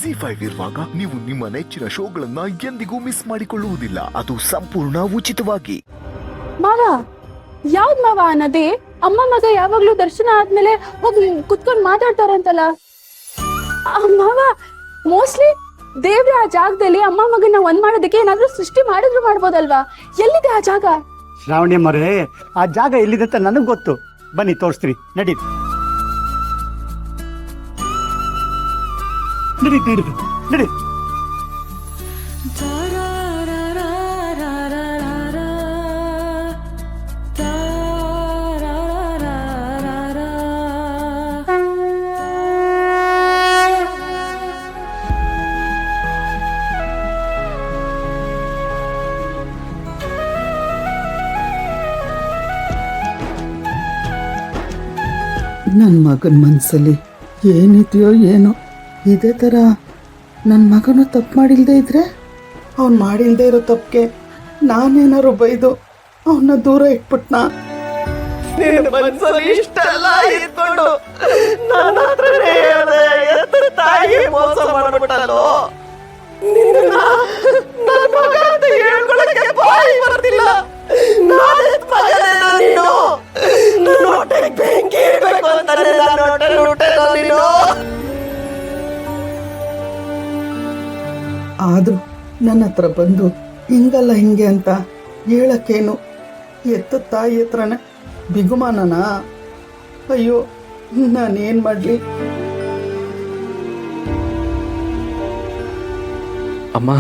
ZEE5 ಇರುವಾಗ ನೀವು ನಿಮ್ಮ ನೆಚ್ಚಿನ ಶೋಗಳನ್ನ ಎಂದಿಗೂ ಮಿಸ್ ಮಾಡಿಕೊಳ್ಳುವುದಿಲ್ಲ. ಅದು ಸಂಪೂರ್ಣ ಉಚಿತವಾಗಿ. ಮಾವ, ಯಾವ್ದ್ ಮಾವ ಅನ್ನೋದೇ? ಅಮ್ಮ ಮಗ ಯಾವಾಗ್ಲೂ ದರ್ಶನ ಆದ್ಮೇಲೆ ಹೋಗಿ ಕುತ್ಕೊಂಡ್ ಮಾತಾಡ್ತಾರಂತಲ್ಲ ಮಾವ. ಮೋಸ್ಟ್ಲಿ ದೇವ್ರ ಆ ಜಾಗದಲ್ಲಿ ಅಮ್ಮ ಮಗನ ಒಂದ್ ಮಾಡೋದಕ್ಕೆ ಏನಾದ್ರೂ ಸೃಷ್ಟಿ ಮಾಡಿದ್ರು ಮಾಡ್ಬೋದಲ್ವಾ? ಎಲ್ಲಿದೆ ಆ ಜಾಗ? ಶ್ರಾವಣಿ ಮರೇ, ಆ ಜಾಗ ಎಲ್ಲಿದೆ ಅಂತ ನನಗ್ ಗೊತ್ತು. ಬನ್ನಿ ತೋರಿಸ್ತೀನಿ, ನಡಿ ನಡಿ ನಡಿ ನಡಿ. ನನ್ನ ಮಗನ ಮನಸ್ಸಲ್ಲಿ ಏನಿದೆಯೋ ಏನೋ, ಇದೇ ಥರ ನನ್ನ ಮಗನು ತಪ್ಪು ಮಾಡಿಲ್ಲದೆ ಇದ್ರೆ, ಅವ್ನು ಮಾಡಿಲ್ಲದೆ ಇರೋ ತಪ್ಪಿಗೆ ನಾನೇನಾರು ಬೈದು ಅವನ್ನ ದೂರ ಇಟ್ಬಿಟ್ನಾ? ಇಷ್ಟೆಲ್ಲ ಇಟ್ಕೊಂಡು ನನ್ನ ಹತ್ರನೇ ಹೇಳ್ದೆ, ಎತ್ತರ ತಾಯಿ ಮೋಸ ಮಾಡ್ಬಿಟ್ಟಲ್ಲೋ. ನನ್ನ ಮಗ ಅಂತ ಹೇಳ್ಕೊಳಕ್ಕೆ ಬಾಯಿ ಬರ್ತಿಲ್ಲ. ನಾನೆತ್ ಮಗನೇನೋ ನೀನು? ನನ್ನ ಹೊಟ್ಟೆಗೆ ಬೆಂಕಿ ಇಡ್ಬೇಕು ಅಂತಾನೆ ನನ್ನ ಹೊಟ್ಟೆಲಿ ಹುಟ್ಟೆನೋ ನೀನು? ಆದರೂ ನನ್ನ ಹತ್ರ ಬಂದು ಹಿಂಗಲ್ಲ ಹಿಂಗೆ ಅಂತ ಹೇಳಕ್ಕೇನು, ಎತ್ತ ತಾಯಿ ಹತ್ರನೇ ಬಿಗುಮಾನನಾ? ಅಯ್ಯೋ, ನಾನೇನು ಮಾಡಲಿ? ಅಮ್ಮ,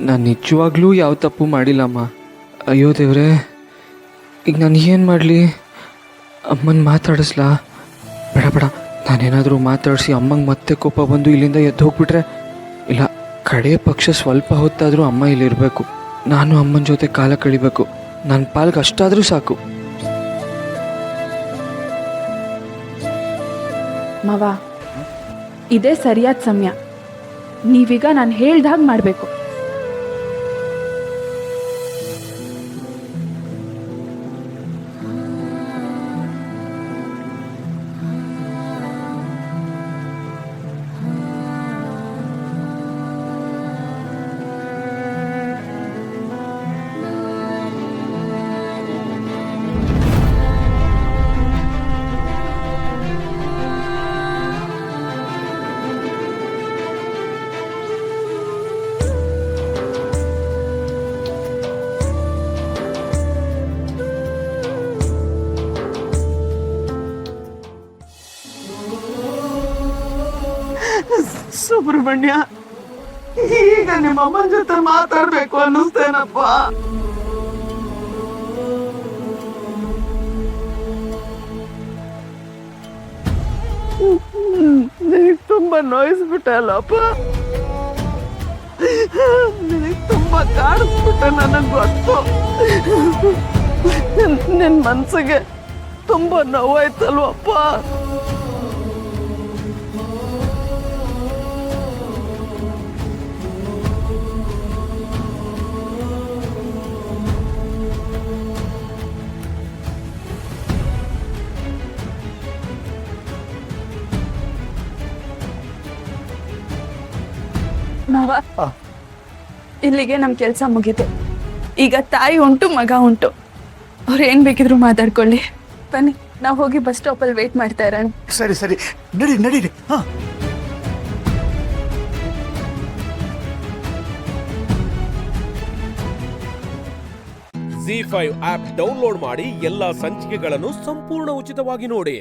ನಾನು ನಿಜವಾಗ್ಲೂ ಯಾವ ತಪ್ಪು ಮಾಡಿಲ್ಲಮ್ಮ. ಅಯ್ಯೋ ದೇವ್ರೆ, ಈಗ ನಾನು ಏನು ಮಾಡಲಿ? ಅಮ್ಮನ ಮಾತಾಡಿಸ್ಲಾ? ಬೇಡ ಬೇಡ, ನಾನೇನಾದರೂ ಮಾತಾಡಿಸಿ ಅಮ್ಮಂಗೆ ಮತ್ತೆ ಕೋಪ ಬಂದು ಇಲ್ಲಿಂದ ಎದ್ದು ಹೋಗ್ಬಿಟ್ರೆ, ಇಲ್ಲ, ಕಡೆ ಪಕ್ಷ ಸ್ವಲ್ಪ ಹೊತ್ತಾದರೂ ಅಮ್ಮ ಇಲ್ಲಿರಬೇಕು. ನಾನು ಅಮ್ಮನ ಜೊತೆ ಕಾಲ ಕಳಿಬೇಕು. ನನ್ನ ಪಾಲ್ಗೆ ಅಷ್ಟಾದರೂ ಸಾಕು. ಮಾವ, ಇದೇ ಸರಿಯಾದ ಸಮಯ. ನೀವೀಗ ನಾನು ಹೇಳ್ದಾಗ ಮಾಡಬೇಕು. ಸುಬ್ರಹ್ಮಣ್ಯ, ಈಗ ನಿಮ್ಮ ಅಮ್ಮನ ಜೊತೆ ಮಾತಾಡ್ಬೇಕು ಅನ್ನಿಸ್ತೇನಪ್ಪ. ನಿನಗ್ ತುಂಬಾ ನೋಯಿಸ್ಬಿಟ್ಟಲ್ಲಪ್ಪ. ನಿನಗ್ ತುಂಬಾ ಕಾಡಿಸ್ಬಿಟ್ಟೆ, ನನಗ್ ಗೊತ್ತು. ನಿನ್ ಮನ್ಸಿಗೆ ತುಂಬಾ ನೋವಾಯ್ತಲ್ವಪ್ಪ. ಮಾವ, ಇಲ್ಲಿಗೆ ನಮ್ ಕೆಲ್ಸ ಮುಗೀತು. ಈಗ ತಾಯಿ ಉಂಟು, ಮಗ ಉಂಟು. ಅವ್ರು ಏನ್ ಬೇಕಿದ್ರು ಮಾತಾಡ್ಕೊಳ್ಳಿ. ಬನ್ನಿ, ನಾವು ಹೋಗಿ ಬಸ್ ಸ್ಟಾಪಲ್ಲಿ ವೇಟ್ ಮಾಡ್ತಾ ಇರೋಣ. ಸರಿ ಸರಿ, ನಡಿ ನಡೀರಿ. ಹಾ, ZEE5 ಆಪ್ ಡೌನ್ಲೋಡ್ ಮಾಡಿ ಎಲ್ಲಾ ಸಂಚಿಕೆಗಳನ್ನು ಸಂಪೂರ್ಣ ಉಚಿತವಾಗಿ ನೋಡಿ.